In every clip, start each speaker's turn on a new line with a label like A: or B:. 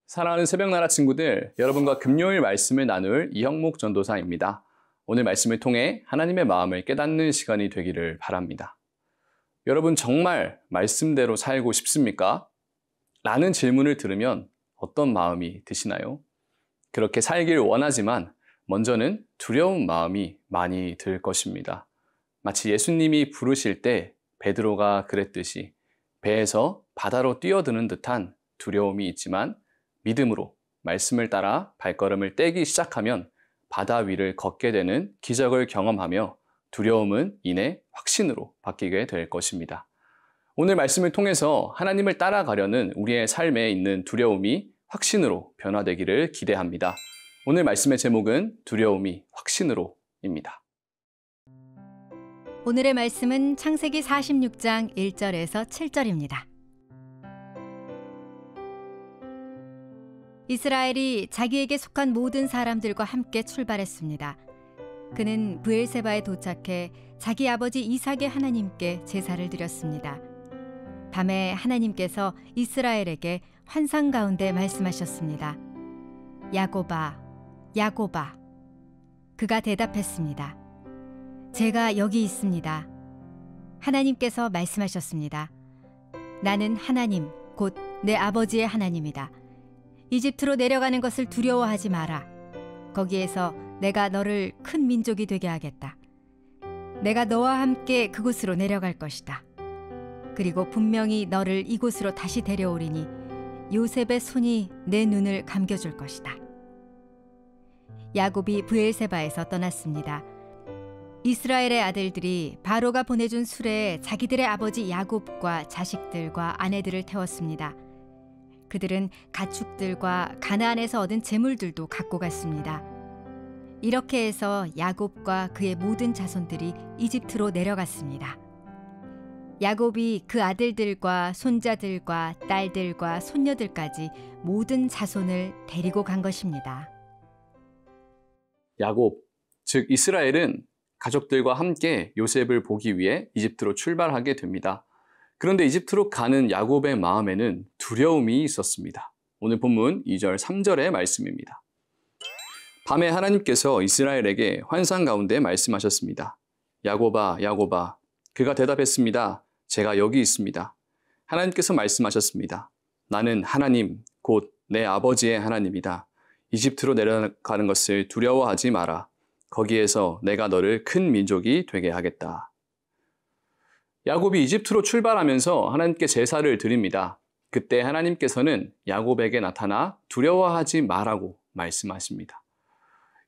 A: 사랑하는 새벽나라 친구들, 여러분과 금요일 말씀을 나눌 이형목 전도사입니다. 오늘 말씀을 통해 하나님의 마음을 깨닫는 시간이 되기를 바랍니다. 여러분 정말 말씀대로 살고 싶습니까? 라는 질문을 들으면 어떤 마음이 드시나요? 그렇게 살길 원하지만 먼저는 두려운 마음이 많이 들 것입니다. 마치 예수님이 부르실 때 베드로가 그랬듯이 배에서 바다로 뛰어드는 듯한 두려움이 있지만 믿음으로 말씀을 따라 발걸음을 떼기 시작하면 바다 위를 걷게 되는 기적을 경험하며 두려움은 이내 확신으로 바뀌게 될 것입니다. 오늘 말씀을 통해서 하나님을 따라가려는 우리의 삶에 있는 두려움이 확신으로 변화되기를 기대합니다. 오늘 말씀의 제목은 두려움이 확신으로입니다.
B: 오늘의 말씀은 창세기 46장 1절에서 7절입니다. 이스라엘이 자기에게 속한 모든 사람들과 함께 출발했습니다. 그는 브엘세바에 도착해 자기 아버지 이삭의 하나님께 제사를 드렸습니다. 밤에 하나님께서 이스라엘에게 환상 가운데 말씀하셨습니다. 야곱아, 야곱아. 그가 대답했습니다. 제가 여기 있습니다. 하나님께서 말씀하셨습니다. 나는 하나님, 곧 내 아버지의 하나님이다. 이집트로 내려가는 것을 두려워하지 마라. 거기에서 내가 너를 큰 민족이 되게 하겠다. 내가 너와 함께 그곳으로 내려갈 것이다. 그리고 분명히 너를 이곳으로 다시 데려오리니 요셉의 손이 내 눈을 감겨줄 것이다. 야곱이 브엘세바에서 떠났습니다. 이스라엘의 아들들이 바로가 보내준 수레에 자기들의 아버지 야곱과 자식들과 아내들을 태웠습니다. 그들은 가축들과 가나안에서 얻은 재물들도 갖고 갔습니다. 이렇게 해서 야곱과 그의 모든 자손들이 이집트로 내려갔습니다. 야곱이 그 아들들과 손자들과 딸들과 손녀들까지 모든 자손을 데리고 간 것입니다.
A: 야곱, 즉 이스라엘은 가족들과 함께 요셉을 보기 위해 이집트로 출발하게 됩니다. 그런데 이집트로 가는 야곱의 마음에는 두려움이 있었습니다. 오늘 본문 2절, 3절의 말씀입니다. 밤에 하나님께서 이스라엘에게 환상 가운데 말씀하셨습니다. 야곱아, 야곱아. 그가 대답했습니다. 제가 여기 있습니다. 하나님께서 말씀하셨습니다. 나는 하나님, 곧 내 아버지의 하나님이다. 이집트로 내려가는 것을 두려워하지 마라. 거기에서 내가 너를 큰 민족이 되게 하겠다. 야곱이 이집트로 출발하면서 하나님께 제사를 드립니다. 그때 하나님께서는 야곱에게 나타나 두려워하지 마라고 말씀하십니다.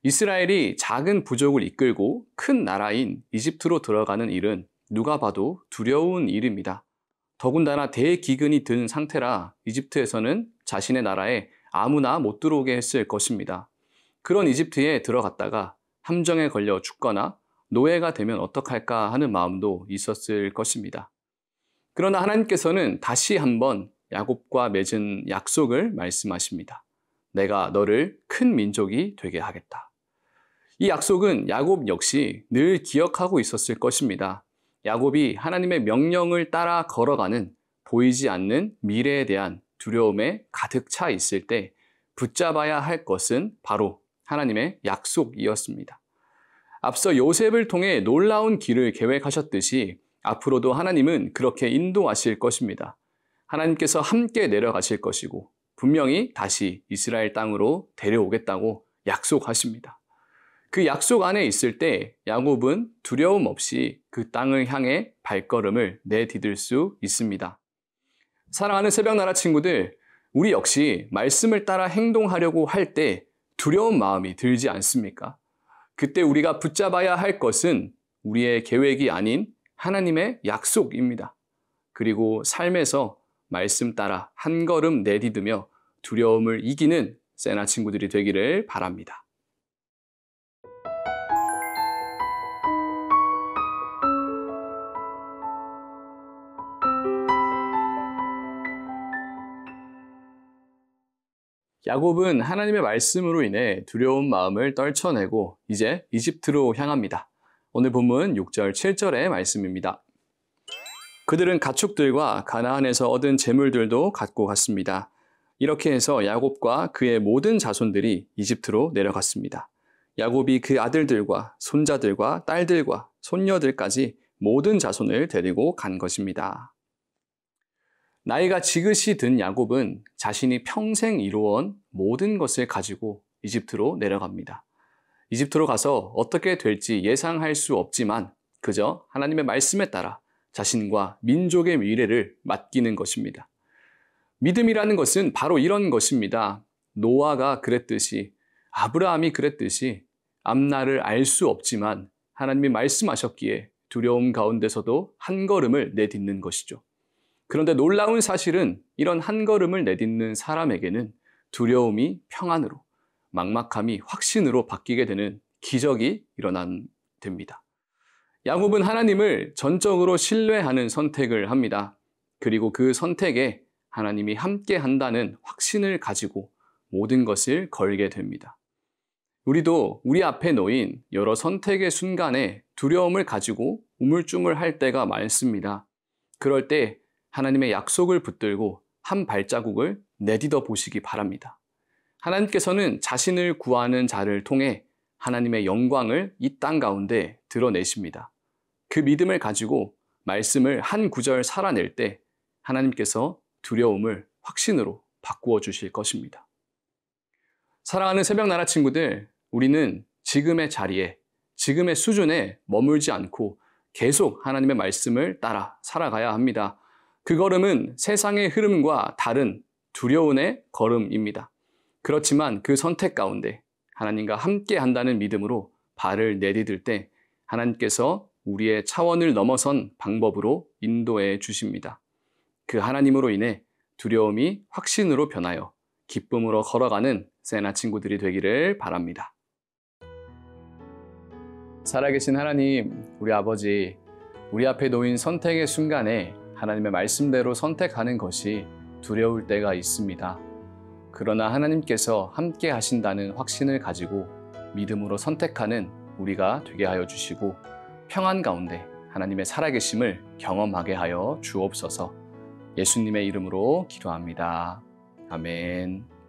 A: 이스라엘이 작은 부족을 이끌고 큰 나라인 이집트로 들어가는 일은 누가 봐도 두려운 일입니다. 더군다나 대기근이 든 상태라 이집트에서는 자신의 나라에 아무나 못 들어오게 했을 것입니다. 그런 이집트에 들어갔다가 함정에 걸려 죽거나 노예가 되면 어떡할까 하는 마음도 있었을 것입니다. 그러나 하나님께서는 다시 한번 야곱과 맺은 약속을 말씀하십니다. 내가 너를 큰 민족이 되게 하겠다. 이 약속은 야곱 역시 늘 기억하고 있었을 것입니다. 야곱이 하나님의 명령을 따라 걸어가는 보이지 않는 미래에 대한 두려움에 가득 차 있을 때 붙잡아야 할 것은 바로 하나님의 약속이었습니다. 앞서 요셉을 통해 놀라운 길을 계획하셨듯이 앞으로도 하나님은 그렇게 인도하실 것입니다. 하나님께서 함께 내려가실 것이고 분명히 다시 이스라엘 땅으로 데려오겠다고 약속하십니다. 그 약속 안에 있을 때 야곱은 두려움 없이 그 땅을 향해 발걸음을 내디딜 수 있습니다. 사랑하는 새벽나라 친구들, 우리 역시 말씀을 따라 행동하려고 할 때 두려운 마음이 들지 않습니까? 그때 우리가 붙잡아야 할 것은 우리의 계획이 아닌 하나님의 약속입니다. 그리고 삶에서 말씀 따라 한 걸음 내디디며 두려움을 이기는 세나 친구들이 되기를 바랍니다. 야곱은 하나님의 말씀으로 인해 두려운 마음을 떨쳐내고 이제 이집트로 향합니다. 오늘 본문 6절, 7절의 말씀입니다. 그들은 가축들과 가나안에서 얻은 재물들도 갖고 갔습니다. 이렇게 해서 야곱과 그의 모든 자손들이 이집트로 내려갔습니다. 야곱이 그 아들들과 손자들과 딸들과 손녀들까지 모든 자손을 데리고 간 것입니다. 나이가 지긋이 든 야곱은 자신이 평생 이루어온 모든 것을 가지고 이집트로 내려갑니다. 이집트로 가서 어떻게 될지 예상할 수 없지만 그저 하나님의 말씀에 따라 자신과 민족의 미래를 맡기는 것입니다. 믿음이라는 것은 바로 이런 것입니다. 노아가 그랬듯이, 아브라함이 그랬듯이 앞날을 알 수 없지만 하나님이 말씀하셨기에 두려움 가운데서도 한 걸음을 내딛는 것이죠. 그런데 놀라운 사실은 이런 한 걸음을 내딛는 사람에게는 두려움이 평안으로, 막막함이 확신으로 바뀌게 되는 기적이 됩니다. 야곱은 하나님을 전적으로 신뢰하는 선택을 합니다. 그리고 그 선택에 하나님이 함께 한다는 확신을 가지고 모든 것을 걸게 됩니다. 우리도 우리 앞에 놓인 여러 선택의 순간에 두려움을 가지고 우물쭈물할 때가 많습니다. 그럴 때 하나님의 약속을 붙들고 한 발자국을 내딛어 보시기 바랍니다. 하나님께서는 자신을 구하는 자를 통해 하나님의 영광을 이 땅 가운데 드러내십니다. 그 믿음을 가지고 말씀을 한 구절 살아낼 때 하나님께서 두려움을 확신으로 바꾸어 주실 것입니다. 사랑하는 새벽나라 친구들, 우리는 지금의 자리에, 지금의 수준에 머물지 않고 계속 하나님의 말씀을 따라 살아가야 합니다. 그 걸음은 세상의 흐름과 다른 두려움의 걸음입니다. 그렇지만 그 선택 가운데 하나님과 함께 한다는 믿음으로 발을 내디딜 때 하나님께서 우리의 차원을 넘어선 방법으로 인도해 주십니다. 그 하나님으로 인해 두려움이 확신으로 변하여 기쁨으로 걸어가는 세나 친구들이 되기를 바랍니다. 살아계신 하나님, 우리 아버지, 우리 앞에 놓인 선택의 순간에 하나님의 말씀대로 선택하는 것이 두려울 때가 있습니다. 그러나 하나님께서 함께 하신다는 확신을 가지고 믿음으로 선택하는 우리가 되게 하여 주시고 평안 가운데 하나님의 살아계심을 경험하게 하여 주옵소서. 예수님의 이름으로 기도합니다. 아멘.